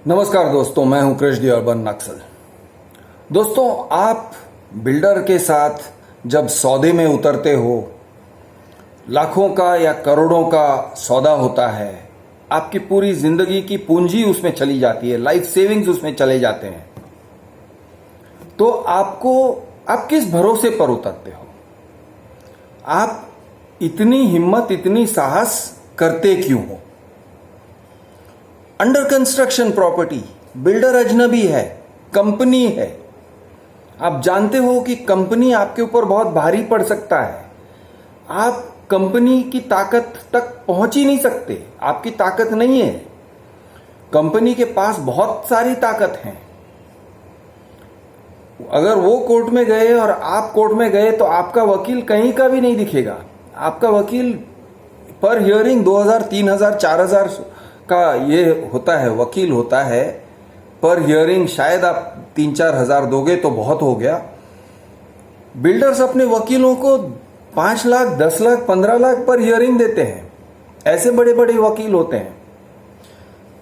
नमस्कार दोस्तों, मैं हूं कृष दी अर्बन नक्सल। दोस्तों, आप बिल्डर के साथ जब सौदे में उतरते हो, लाखों का या करोड़ों का सौदा होता है, आपकी पूरी जिंदगी की पूंजी उसमें चली जाती है, लाइफ सेविंग्स उसमें चले जाते हैं, तो आप किस भरोसे पर उतरते हो? आप इतनी हिम्मत, इतनी साहस करते क्यों हो? अंडर कंस्ट्रक्शन प्रॉपर्टी, बिल्डर अजनबी है, कंपनी है। आप जानते हो कि कंपनी आपके ऊपर बहुत भारी पड़ सकता है। आप कंपनी की ताकत तक पहुंच ही नहीं सकते, आपकी ताकत नहीं है। कंपनी के पास बहुत सारी ताकत है। अगर वो कोर्ट में गए और आप कोर्ट में गए तो आपका वकील कहीं का भी नहीं दिखेगा। आपका वकील पर हियरिंग 2000, 3000, 4000 का ये होता है, वकील होता है पर हियरिंग। शायद आप 3-4 हजार दोगे तो बहुत हो गया। बिल्डर्स अपने वकीलों को 5 लाख, 10 लाख, 15 लाख पर हियरिंग देते हैं। ऐसे बड़े बड़े वकील होते हैं।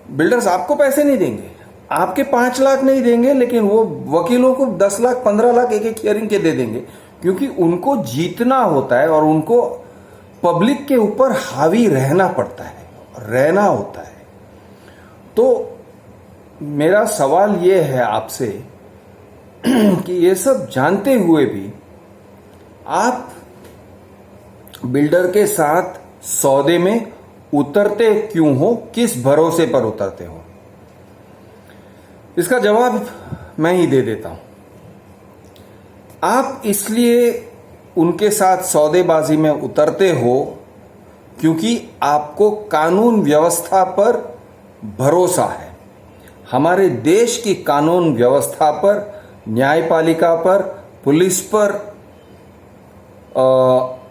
बिल्डर्स आपको पैसे नहीं देंगे, आपके 5 लाख नहीं देंगे, लेकिन वो वकीलों को 10 लाख, 15 लाख एक एक हियरिंग के दे देंगे, क्योंकि उनको जीतना होता है और उनको पब्लिक के ऊपर हावी रहना पड़ता है, रहना होता है। तो मेरा सवाल ये है आपसे कि ये सब जानते हुए भी आप बिल्डर के साथ सौदे में उतरते क्यों हो? किस भरोसे पर उतरते हो? इसका जवाब मैं ही दे देता हूं। आप इसलिए उनके साथ सौदेबाजी में उतरते हो क्योंकि आपको कानून व्यवस्था पर भरोसा है। हमारे देश की कानून व्यवस्था पर, न्यायपालिका पर, पुलिस पर,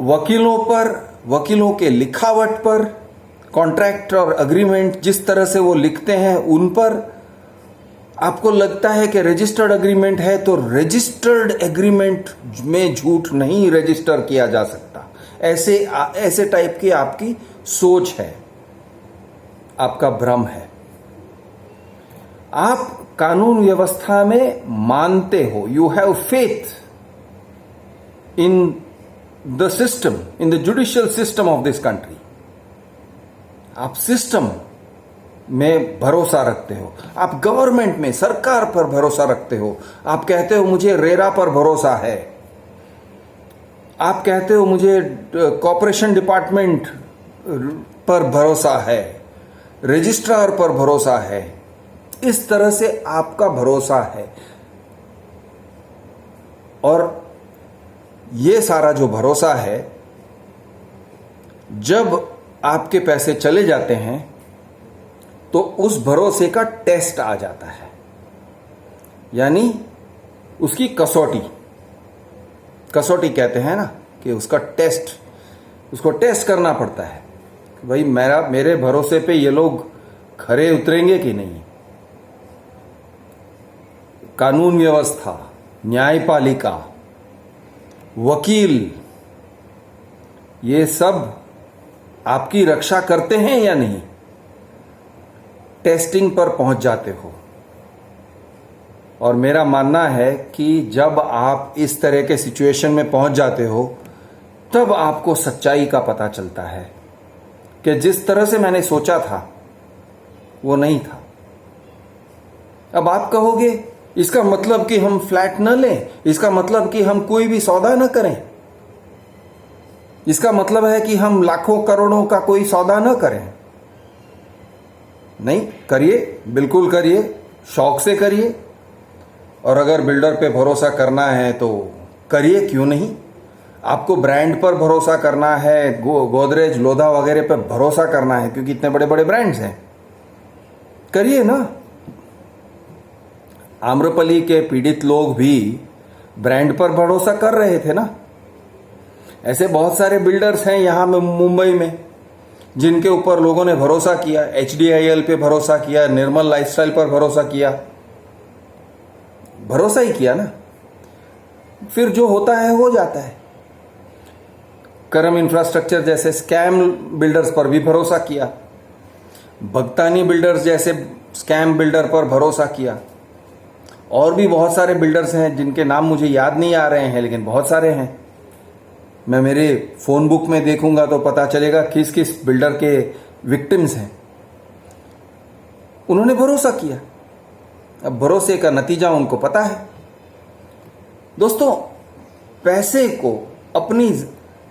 वकीलों पर, वकीलों के लिखावट पर, कॉन्ट्रैक्ट और अग्रीमेंट जिस तरह से वो लिखते हैं उन पर। आपको लगता है कि रजिस्टर्ड एग्रीमेंट है तो रजिस्टर्ड एग्रीमेंट में झूठ नहीं रजिस्टर किया जा सकता। ऐसे टाइप की आपकी सोच है, आपका भ्रम है। आप कानून व्यवस्था में मानते हो, you have faith in the system, in the judicial system of this country. आप सिस्टम में भरोसा रखते हो, आप गवर्नमेंट में, सरकार पर भरोसा रखते हो। आप कहते हो मुझे रेरा पर भरोसा है, आप कहते हो मुझे कॉर्पोरेशन डिपार्टमेंट पर भरोसा है, रजिस्ट्रार पर भरोसा है। इस तरह से आपका भरोसा है। और ये सारा जो भरोसा है, जब आपके पैसे चले जाते हैं तो उस भरोसे का टेस्ट आ जाता है, यानी उसकी कसौटी कहते हैं ना, कि उसका टेस्ट, उसको टेस्ट करना पड़ता है। भाई मेरे भरोसे पे ये लोग खरे उतरेंगे कि नहीं। कानून व्यवस्था, न्यायपालिका, वकील, ये सब आपकी रक्षा करते हैं या नहीं? टेस्टिंग पर पहुंच जाते हो। और मेरा मानना है कि जब आप इस तरह के सिचुएशन में पहुंच जाते हो तब आपको सच्चाई का पता चलता है कि जिस तरह से मैंने सोचा था वो नहीं था। अब आप कहोगे इसका मतलब कि हम फ्लैट न लें, इसका मतलब कि हम कोई भी सौदा न करें, इसका मतलब है कि हम लाखों करोड़ों का कोई सौदा न करें। नहीं, करिए, बिल्कुल करिए, शौक से करिए। और अगर बिल्डर पे भरोसा करना है तो करिए, क्यों नहीं। आपको ब्रांड पर भरोसा करना है, गोदरेज, लोधा वगैरह पर भरोसा करना है क्योंकि इतने बड़े बड़े ब्रांड्स हैं, करिए ना। आम्रपली के पीड़ित लोग भी ब्रांड पर भरोसा कर रहे थे ना। ऐसे बहुत सारे बिल्डर्स हैं यहां में, मुंबई में, जिनके ऊपर लोगों ने भरोसा किया। HDIL पे भरोसा किया, निर्मल लाइफस्टाइल पर भरोसा किया, भरोसा ही किया ना। फिर जो होता है हो जाता है। करम इंफ्रास्ट्रक्चर जैसे स्कैम बिल्डर्स पर भी भरोसा किया। भगतानी बिल्डर्स जैसे स्कैम बिल्डर पर भरोसा किया। और भी बहुत सारे बिल्डर्स हैं जिनके नाम मुझे याद नहीं आ रहे हैं, लेकिन बहुत सारे हैं। मैं मेरे फ़ोन बुक में देखूंगा तो पता चलेगा किस किस बिल्डर के विक्टिम्स हैं। उन्होंने भरोसा किया, अब भरोसे का नतीजा उनको पता है। दोस्तों, पैसे को, अपनी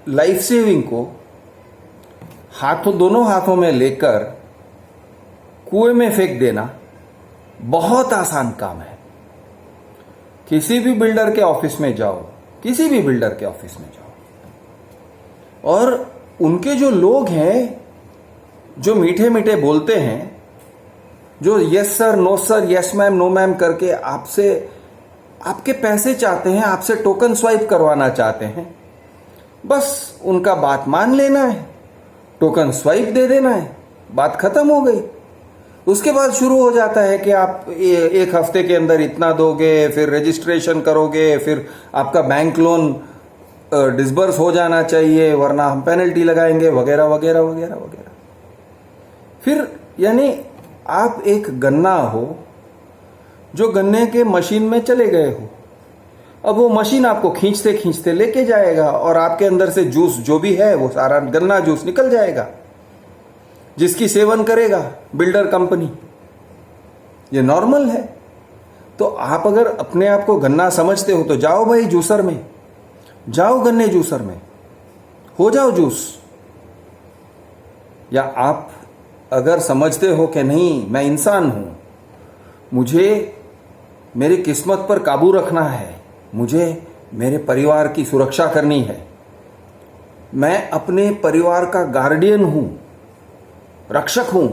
लाइफ सेविंग को दोनों हाथों में लेकर कुएं में फेंक देना बहुत आसान काम है। किसी भी बिल्डर के ऑफिस में जाओ, किसी भी बिल्डर के ऑफिस में जाओ, और उनके जो लोग हैं, जो मीठे मीठे बोलते हैं, जो yes sir, no sir, yes ma'am, no ma'am करके आपसे आपके पैसे चाहते हैं, आपसे टोकन स्वाइप करवाना चाहते हैं, बस उनका बात मान लेना है, टोकन स्वाइप दे देना है, बात खत्म हो गई। उसके बाद शुरू हो जाता है कि आप एक हफ्ते के अंदर इतना दोगे, फिर रजिस्ट्रेशन करोगे, फिर आपका बैंक लोन डिसबर्स हो जाना चाहिए वरना हम पेनल्टी लगाएंगे, वगैरह वगैरह वगैरह वगैरह। फिर यानी आप एक गन्ना हो जो गन्ने के मशीन में चले गए हो। अब वो मशीन आपको खींचते खींचते लेके जाएगा और आपके अंदर से जूस जो भी है वो सारा गन्ना जूस निकल जाएगा, जिसकी सेवन करेगा बिल्डर कंपनी। ये नॉर्मल है। तो आप अगर अपने आप को गन्ना समझते हो तो जाओ भाई जूसर में, जाओ गन्ने जूसर में, हो जाओ जूस। या आप अगर समझते हो कि नहीं, मैं इंसान हूं, मुझे मेरी किस्मत पर काबू रखना है, मुझे मेरे परिवार की सुरक्षा करनी है, मैं अपने परिवार का गार्डियन हूं, रक्षक हूं,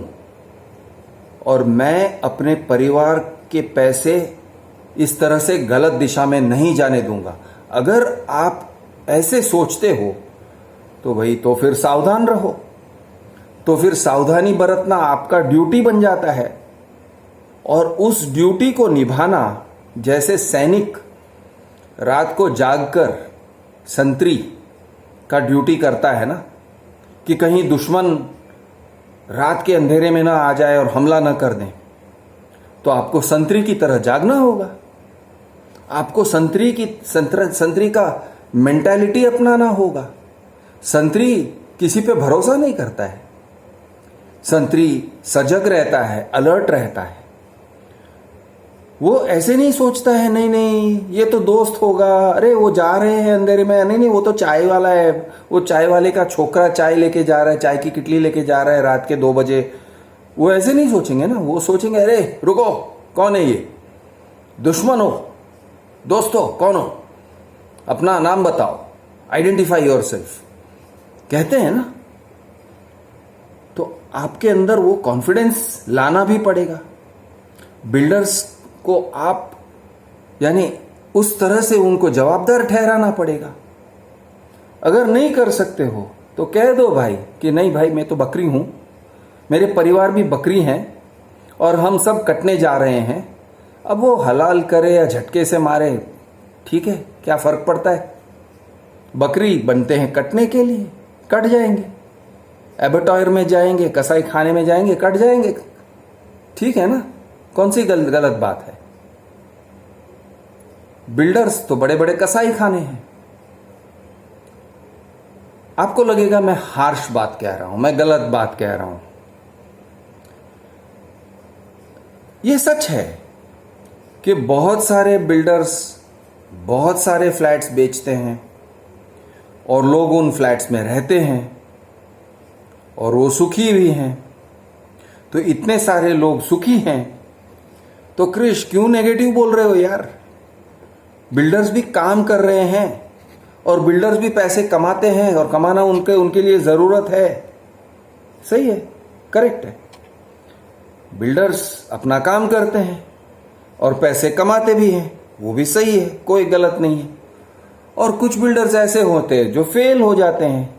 और मैं अपने परिवार के पैसे इस तरह से गलत दिशा में नहीं जाने दूंगा। अगर आप ऐसे सोचते हो तो भाई तो फिर सावधान रहो, तो फिर सावधानी बरतना आपका ड्यूटी बन जाता है। और उस ड्यूटी को निभाना, जैसे सैनिक रात को जागकर संतरी का ड्यूटी करता है ना, कि कहीं दुश्मन रात के अंधेरे में ना आ जाए और हमला ना कर दें, तो आपको संतरी की तरह जागना होगा। आपको संतरी का मेंटालिटी अपनाना होगा। संतरी किसी पे भरोसा नहीं करता है, संतरी सजग रहता है, अलर्ट रहता है। वो ऐसे नहीं सोचता है नहीं नहीं ये तो दोस्त होगा, अरे वो जा रहे हैं अंधेरे में, नहीं नहीं वो तो चाय वाला है, वो चाय वाले का छोकरा चाय लेके जा रहा है, चाय की किटली लेके जा रहा है रात के 2 बजे। वो ऐसे नहीं सोचेंगे ना, वो सोचेंगे अरे रुको, कौन है ये, दुश्मन हो, दोस्त हो, कौन हो, अपना नाम बताओ, आइडेंटिफाई योरसेल्फ, कहते हैं ना। तो आपके अंदर वो कॉन्फिडेंस लाना भी पड़ेगा। बिल्डर्स को आप यानी उस तरह से उनको जवाबदार ठहराना पड़ेगा। अगर नहीं कर सकते हो तो कह दो भाई कि नहीं भाई मैं तो बकरी हूं, मेरे परिवार भी बकरी हैं और हम सब कटने जा रहे हैं। अब वो हलाल करे या झटके से मारे, ठीक है, क्या फर्क पड़ता है। बकरी बनते हैं कटने के लिए, कट जाएंगे। एबेटॉयर में जाएंगे, कसाई खाने में जाएंगे, कट जाएंगे, ठीक है ना। कौन सी गलत बात है। बिल्डर्स तो बड़े बड़े कसाई खाने हैं। आपको लगेगा मैं हार्श बात कह रहा हूं, मैं गलत बात कह रहा हूं। यह सच है कि बहुत सारे बिल्डर्स बहुत सारे फ्लैट्स बेचते हैं और लोग उन फ्लैट्स में रहते हैं और वो सुखी भी हैं। तो इतने सारे लोग सुखी हैं तो क्रिश क्यों नेगेटिव बोल रहे हो यार। बिल्डर्स भी काम कर रहे हैं और बिल्डर्स भी पैसे कमाते हैं और कमाना उनके लिए जरूरत है। सही है, करेक्ट है। बिल्डर्स अपना काम करते हैं और पैसे कमाते भी हैं, वो भी सही है, कोई गलत नहीं है। और कुछ बिल्डर्स ऐसे होते हैं जो फेल हो जाते हैं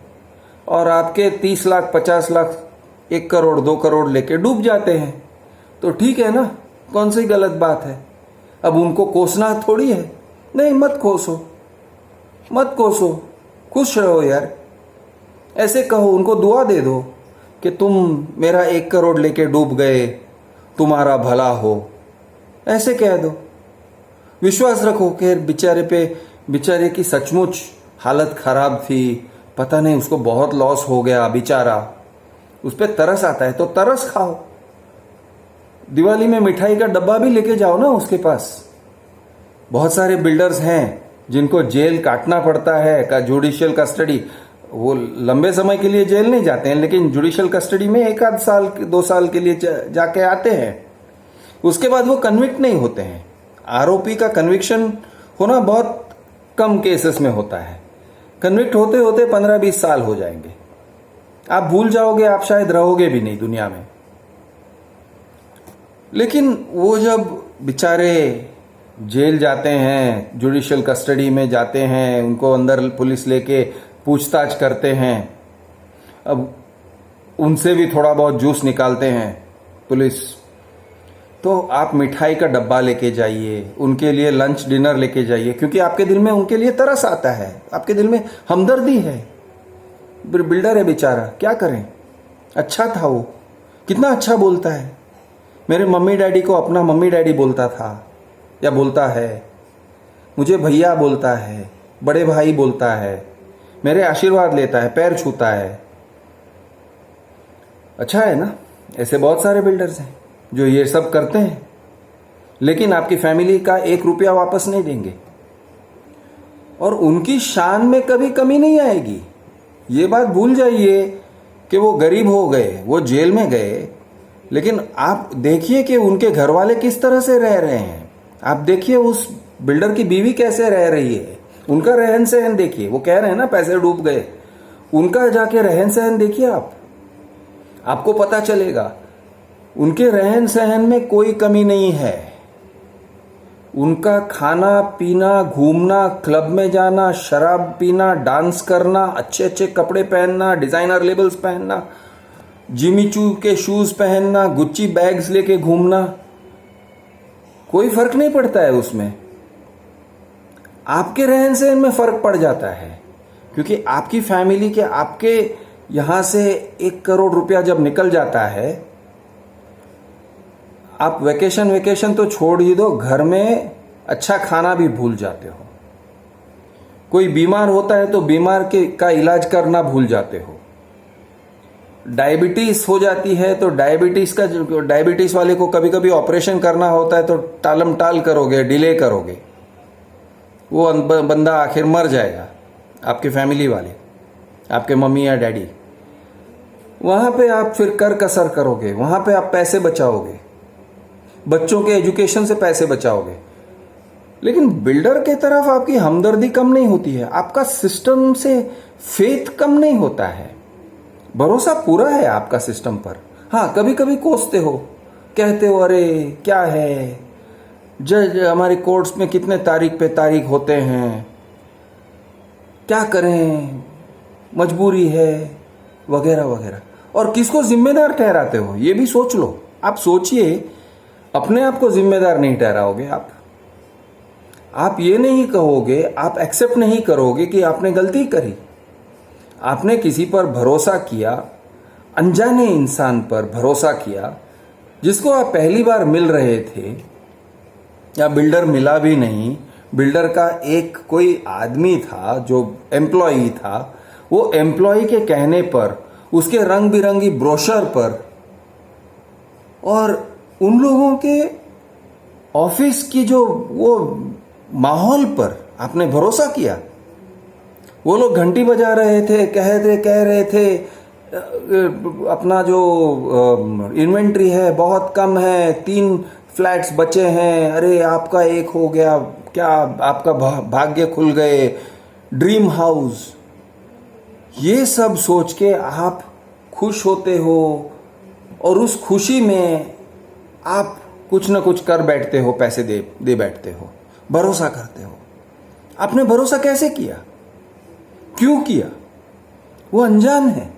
और आपके 30 लाख 50 लाख 1 करोड़ 2 करोड़ लेके डूब जाते हैं। तो ठीक है ना, कौन सी गलत बात है। अब उनको कोसना थोड़ी है, नहीं मत कोसो, मत कोसो, खुश रहो यार। ऐसे कहो, उनको दुआ दे दो कि तुम मेरा 1 करोड़ लेके डूब गए तुम्हारा भला हो, ऐसे कह दो। विश्वास रखो कि बेचारे की सचमुच हालत खराब थी, पता नहीं उसको बहुत लॉस हो गया बेचारा, उस पर तरस आता है तो तरस खाओ। दिवाली में मिठाई का डब्बा भी लेके जाओ ना उसके पास। बहुत सारे बिल्डर्स हैं जिनको जेल काटना पड़ता है का जुडिशियल कस्टडी, वो लंबे समय के लिए जेल नहीं जाते हैं, लेकिन जुडिशियल कस्टडी में 1 आध साल 2 साल के लिए जाके आते हैं। उसके बाद वो कन्विक्ट नहीं होते हैं। आरोपी का कन्विक्शन होना बहुत कम केसेस में होता है। कन्विक्ट होते होते 15-20 साल हो जाएंगे, आप भूल जाओगे, आप शायद रहोगे भी नहीं दुनिया में। लेकिन वो जब बेचारे जेल जाते हैं, जुडिशियल कस्टडी में जाते हैं, उनको अंदर पुलिस लेके पूछताछ करते हैं, अब उनसे भी थोड़ा बहुत जूस निकालते हैं पुलिस, तो आप मिठाई का डब्बा लेके जाइए, उनके लिए लंच डिनर लेके जाइए, क्योंकि आपके दिल में उनके लिए तरस आता है, आपके दिल में हमदर्दी है। बिल्डर है बेचारा, क्या करें, अच्छा था वो, कितना अच्छा बोलता है, मेरे मम्मी डैडी को अपना मम्मी डैडी बोलता था या बोलता है, मुझे भैया बोलता है, बड़े भाई बोलता है, मेरे आशीर्वाद लेता है, पैर छूता है। अच्छा है ना। ऐसे बहुत सारे बिल्डर्स हैं जो ये सब करते हैं, लेकिन आपकी फैमिली का 1 रुपया वापस नहीं देंगे और उनकी शान में कभी कमी नहीं आएगी। ये बात भूल जाइए कि वो गरीब हो गए, वो जेल में गए, लेकिन आप देखिए कि उनके घर वाले किस तरह से रह रहे हैं। आप देखिए उस बिल्डर की बीवी कैसे रह रही है, उनका रहन सहन देखिए। वो कह रहे हैं ना पैसे डूब गए, उनका जाके रहन सहन देखिए आप, आपको पता चलेगा उनके रहन सहन में कोई कमी नहीं है। उनका खाना पीना, घूमना, क्लब में जाना, शराब पीना, डांस करना, अच्छे अच्छे कपड़े पहनना, डिजाइनर लेबल्स पहनना, जिमी चू के शूज पहनना, गुच्ची बैग्स लेके घूमना, कोई फर्क नहीं पड़ता है उसमें। आपके रहन सहन में फर्क पड़ जाता है, क्योंकि आपकी फैमिली के आपके यहां से 1 करोड़ रुपया जब निकल जाता है, आप वेकेशन तो छोड़ ही दो, घर में अच्छा खाना भी भूल जाते हो। कोई बीमार होता है तो बीमार का इलाज करना भूल जाते हो। डायबिटीज हो जाती है तो डायबिटीज वाले को कभी कभी ऑपरेशन करना होता है तो टालम टाल करोगे, डिले करोगे, वो बंदा आखिर मर जाएगा। आपके फैमिली वाले, आपके मम्मी या डैडी, वहां पे आप फिर कर कसर करोगे, वहां पे आप पैसे बचाओगे, बच्चों के एजुकेशन से पैसे बचाओगे। लेकिन बिल्डर के तरफ आपकी हमदर्दी कम नहीं होती है, आपका सिस्टम से फेथ कम नहीं होता है, भरोसा पूरा है आपका सिस्टम पर। हाँ, कभी कभी कोसते हो, कहते हो अरे क्या है, जज हमारे कोर्ट्स में कितने तारीख पे तारीख होते हैं, क्या करें, मजबूरी है, वगैरह वगैरह। और किसको जिम्मेदार ठहराते हो ये भी सोच लो। आप सोचिए, अपने आप को जिम्मेदार नहीं ठहराओगे आप ये नहीं कहोगे, आप एक्सेप्ट नहीं करोगे कि आपने गलती करी, आपने किसी पर भरोसा किया, अनजाने इंसान पर भरोसा किया, जिसको आप पहली बार मिल रहे थे, या बिल्डर मिला भी नहीं, बिल्डर का एक कोई आदमी था जो एम्प्लॉई था, वो एम्प्लॉई के कहने पर, उसके रंग बिरंगी ब्रोशर पर और उन लोगों के ऑफिस की जो वो माहौल पर आपने भरोसा किया। वो लोग घंटी बजा रहे थे, कह रहे थे अपना जो इन्वेंट्री है बहुत कम है, 3 फ्लैट्स बचे हैं, अरे आपका 1 हो गया, क्या आपका भाग्य खुल गए, ड्रीम हाउस। ये सब सोच के आप खुश होते हो और उस खुशी में आप कुछ ना कुछ कर बैठते हो, पैसे दे बैठते हो, भरोसा करते हो। आपने भरोसा कैसे किया, क्यों किया? वो अनजान है,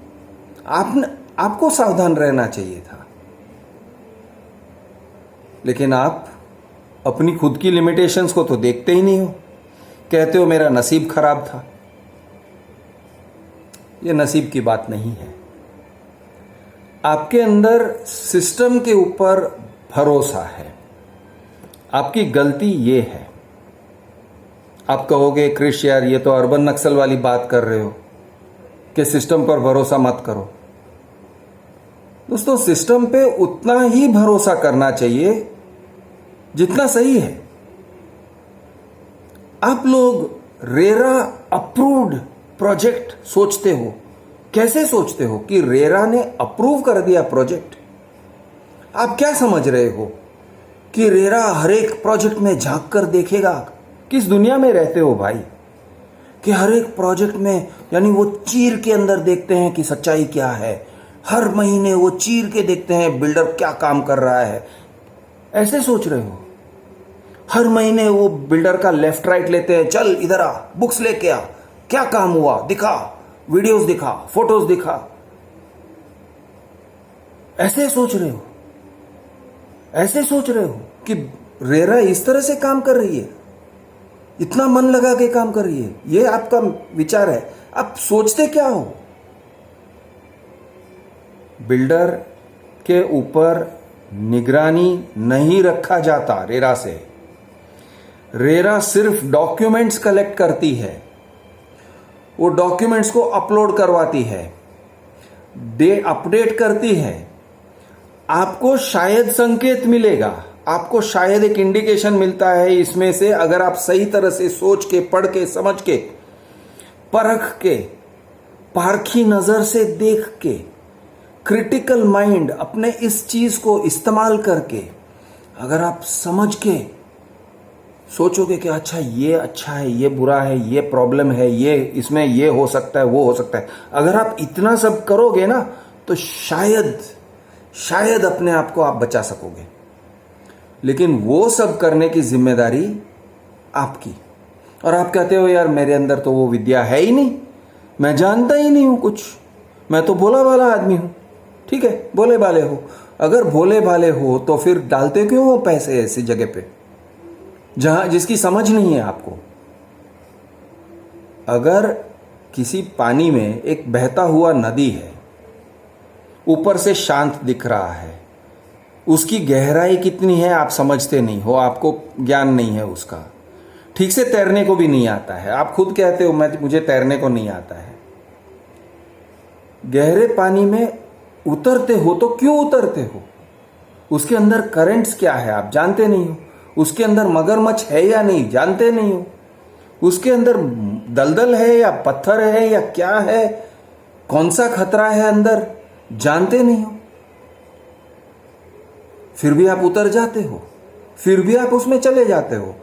आपको सावधान रहना चाहिए था। लेकिन आप अपनी खुद की लिमिटेशंस को तो देखते ही नहीं हो, कहते हो मेरा नसीब खराब था। ये नसीब की बात नहीं है। आपके अंदर सिस्टम के ऊपर भरोसा है। आपकी गलती ये है, आप कहोगे क्रिश यार ये तो अर्बन नक्सल वाली बात कर रहे हो कि सिस्टम पर भरोसा मत करो। दोस्तों, सिस्टम पे उतना ही भरोसा करना चाहिए जितना सही है। आप लोग रेरा अप्रूव्ड प्रोजेक्ट सोचते हो, कैसे सोचते हो कि रेरा ने अप्रूव कर दिया प्रोजेक्ट? आप क्या समझ रहे हो कि रेरा हर एक प्रोजेक्ट में झांक कर देखेगा? किस दुनिया में रहते हो भाई कि हर एक प्रोजेक्ट में, यानी वो चीर के अंदर देखते हैं कि सच्चाई क्या है। हर महीने वो चीर के देखते हैं बिल्डर क्या काम कर रहा है। ऐसे सोच रहे हो? हर महीने वो बिल्डर का लेफ्ट राइट लेते हैं, चल इधर आ, बुक्स लेके आ, क्या काम हुआ दिखा, वीडियोस दिखा, फोटोज दिखा। ऐसे सोच रहे हो? ऐसे सोच रहे हो कि रेरा इस तरह से काम कर रही है, इतना मन लगा के काम कर रही है? ये आपका विचार है। आप सोचते क्या हो? बिल्डर के ऊपर निगरानी नहीं रखा जाता रेरा से। रेरा सिर्फ डॉक्यूमेंट्स कलेक्ट करती है, वो डॉक्यूमेंट्स को अपलोड करवाती है, अपडेट करती है। आपको शायद संकेत मिलेगा, आपको शायद एक इंडिकेशन मिलता है इसमें से, अगर आप सही तरह से सोच के, पढ़ के, समझ के, परख के, पारखी नजर से देख के, क्रिटिकल माइंड अपने इस चीज को इस्तेमाल करके अगर आप समझ के सोचोगे कि अच्छा है, ये बुरा है, ये प्रॉब्लम है, ये इसमें ये हो सकता है, वो हो सकता है, अगर आप इतना सब करोगे ना तो शायद अपने आप को आप बचा सकोगे। लेकिन वो सब करने की जिम्मेदारी आपकी। और आप कहते हो यार मेरे अंदर तो वो विद्या है ही नहीं, मैं जानता ही नहीं हूं कुछ, मैं तो भोला भाला आदमी हूं। ठीक है, भोले भाले हो। अगर भोले भाले हो तो फिर डालते क्यों हो पैसे ऐसी जगह पे जहां जिसकी समझ नहीं है आपको? अगर किसी पानी में एक बहता हुआ नदी है, ऊपर से शांत दिख रहा है, उसकी गहराई कितनी है आप समझते नहीं हो, आपको ज्ञान नहीं है उसका, ठीक से तैरने को भी नहीं आता है। आप खुद कहते हो मुझे तैरने को नहीं आता है। गहरे पानी में उतरते हो तो क्यों उतरते हो? उसके अंदर करंट्स क्या है आप जानते नहीं हो। उसके अंदर मगरमच्छ है या नहीं जानते नहीं हो। उसके अंदर दलदल है या पत्थर है या क्या है, कौन सा खतरा है अंदर जानते नहीं हो। फिर भी आप उतर जाते हो, फिर भी आप उसमें चले जाते हो।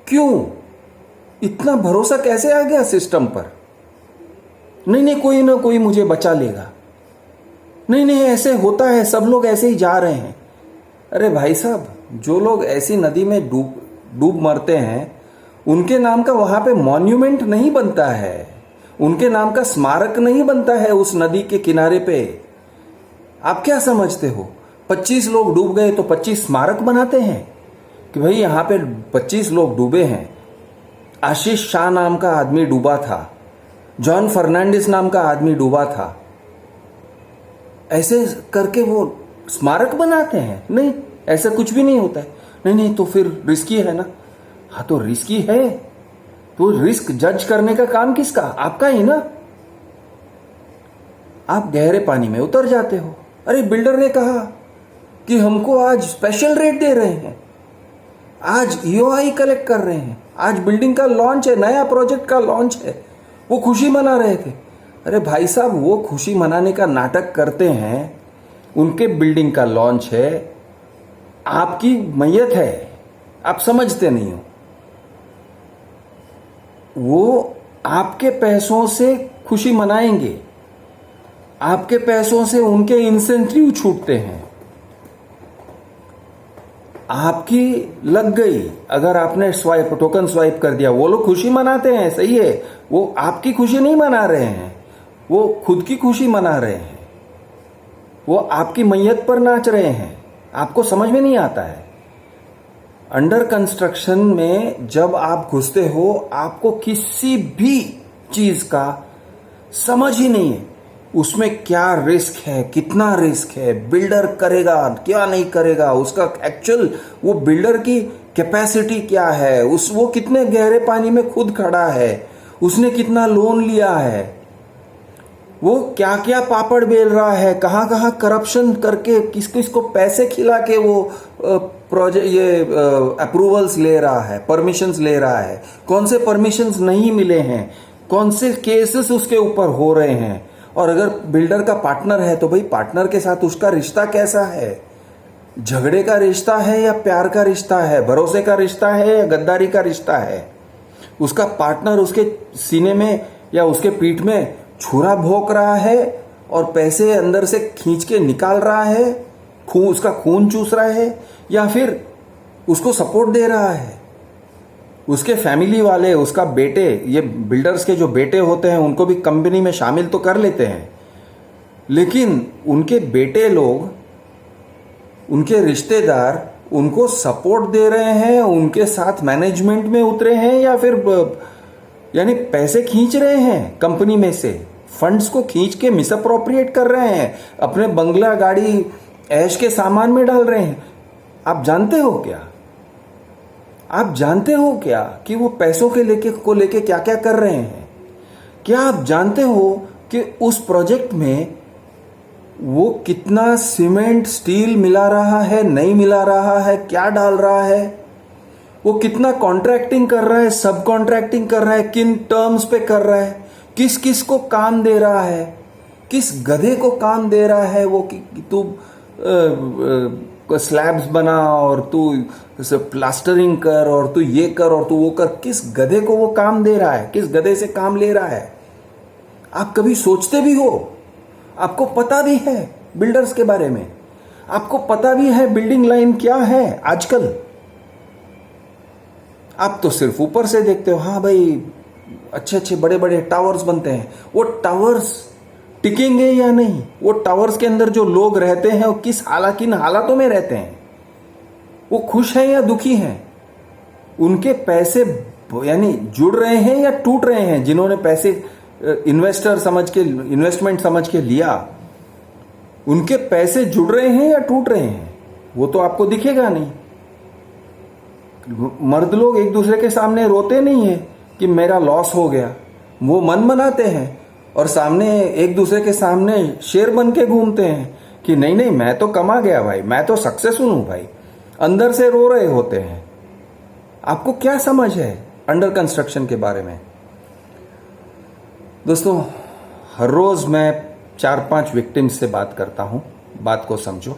क्यों? इतना भरोसा कैसे आ गया सिस्टम पर? नहीं कोई ना कोई मुझे बचा लेगा, नहीं ऐसे होता है, सब लोग ऐसे ही जा रहे हैं। अरे भाई साहब, जो लोग ऐसी नदी में डूब मरते हैं उनके नाम का वहां पे मॉन्यूमेंट नहीं बनता है, उनके नाम का स्मारक नहीं बनता है उस नदी के किनारे पे। आप क्या समझते हो 25 लोग डूब गए तो 25 स्मारक बनाते हैं कि भाई यहां पे 25 लोग डूबे हैं, आशीष शाह नाम का आदमी डूबा था, जॉन फर्नांडिस नाम का आदमी डूबा था, ऐसे करके वो स्मारक बनाते हैं? नहीं, ऐसा कुछ भी नहीं होता है। नहीं तो फिर रिस्की है ना। हाँ तो रिस्की है तो रिस्क जज करने का काम किसका? आपका ही ना। आप गहरे पानी में उतर जाते हो। अरे बिल्डर ने कहा कि हमको आज स्पेशल रेट दे रहे हैं, आज ईओआई कलेक्ट कर रहे हैं, आज बिल्डिंग का लॉन्च है, नया प्रोजेक्ट का लॉन्च है, वो खुशी मना रहे थे। अरे भाई साहब, वो खुशी मनाने का नाटक करते हैं, उनके बिल्डिंग का लॉन्च है, आपकी मैयत है, आप समझते नहीं हो। वो आपके पैसों से खुशी मनाएंगे, आपके पैसों से उनके इंसेंटिव छूटते हैं। आपकी लग गई, अगर आपने टोकन स्वाइप कर दिया, वो लोग खुशी मनाते हैं, सही है, वो आपकी खुशी नहीं मना रहे हैं, वो खुद की खुशी मना रहे हैं, वो आपकी मैयत पर नाच रहे हैं। आपको समझ में नहीं आता है। अंडर कंस्ट्रक्शन में जब आप घुसते हो, आपको किसी भी चीज का समझ ही नहीं है उसमें क्या रिस्क है, कितना रिस्क है, बिल्डर करेगा क्या नहीं करेगा, उसका एक्चुअल वो बिल्डर की कैपेसिटी क्या है, वो कितने गहरे पानी में खुद खड़ा है, उसने कितना लोन लिया है, वो क्या क्या पापड़ बेल रहा है, कहाँ कहाँ करप्शन करके किस किस को पैसे खिला के वो प्रोजेक्ट ये अप्रूवल्स ले रहा है, परमिशंस ले रहा है, कौन से परमिशंस नहीं मिले हैं, कौन से केसेस उसके ऊपर हो रहे हैं। और अगर बिल्डर का पार्टनर है तो भाई पार्टनर के साथ उसका रिश्ता कैसा है, झगड़े का रिश्ता है या प्यार का रिश्ता है, भरोसे का रिश्ता है या गद्दारी का रिश्ता है। उसका पार्टनर उसके सीने में या उसके पीठ में छुरा भोंक रहा है और पैसे अंदर से खींच के निकाल रहा है, उसका खून चूस रहा है, या फिर उसको सपोर्ट दे रहा है। उसके फैमिली वाले, उसका बेटे, ये बिल्डर्स के जो बेटे होते हैं उनको भी कंपनी में शामिल तो कर लेते हैं, लेकिन उनके बेटे लोग, उनके रिश्तेदार उनको सपोर्ट दे रहे हैं, उनके साथ मैनेजमेंट में उतरे हैं, या फिर यानी पैसे खींच रहे हैं कंपनी में से, फंड्स को खींच के मिसअप्रोप्रिएट कर रहे हैं, अपने बंगला गाड़ी ऐश के सामान में डाल रहे हैं। आप जानते हो क्या, आप जानते हो क्या कि वो पैसों के लेके क्या क्या कर रहे हैं? क्या आप जानते हो कि उस प्रोजेक्ट में वो कितना सीमेंट स्टील मिला रहा है, नहीं मिला रहा है, क्या डाल रहा है, वो कितना कॉन्ट्रैक्टिंग कर रहा है, सब कॉन्ट्रैक्टिंग कर रहा है, किन टर्म्स पे कर रहा है, किस किस को काम दे रहा है, किस गधे को काम दे रहा है वो कि तू स्लैब्स बना और तू प्लास्टरिंग कर और तू ये कर और तू वो कर, किस गधे को वो काम दे रहा है, किस गधे से काम ले रहा है। आप कभी सोचते भी हो? आपको पता भी है बिल्डर्स के बारे में, आपको पता भी है बिल्डिंग लाइन क्या है आजकल? आप तो सिर्फ ऊपर से देखते हो, हाँ भाई अच्छे अच्छे बड़े बड़े टावर्स बनते हैं। वो टावर्स टिकेंगे या नहीं? वो टावर्स के अंदर जो लोग रहते हैं वो किन हालातों में रहते हैं? वो खुश हैं या दुखी हैं? उनके पैसे यानी जुड़ रहे हैं या टूट रहे हैं? जिन्होंने पैसे इन्वेस्टमेंट समझ के लिया, उनके पैसे जुड़ रहे हैं या टूट रहे हैं? वो तो आपको दिखेगा नहीं। मर्द लोग एक दूसरे के सामने रोते नहीं है कि मेरा लॉस हो गया, वो मन मनाते हैं और सामने एक दूसरे के सामने शेर बन के घूमते हैं कि नहीं नहीं मैं तो कमा गया भाई, मैं तो सक्सेसफुल हूं भाई, अंदर से रो रहे होते हैं। आपको क्या समझ है अंडर कंस्ट्रक्शन के बारे में? दोस्तों, हर रोज मैं 4-5 विक्टिम्स से बात करता हूं, बात को समझो।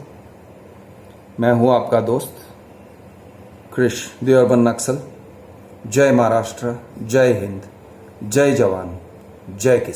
मैं हूं आपका दोस्त क्रिश, द अर्बन नक्सल। जय महाराष्ट्र, जय हिंद, जय जवान, जय किसान।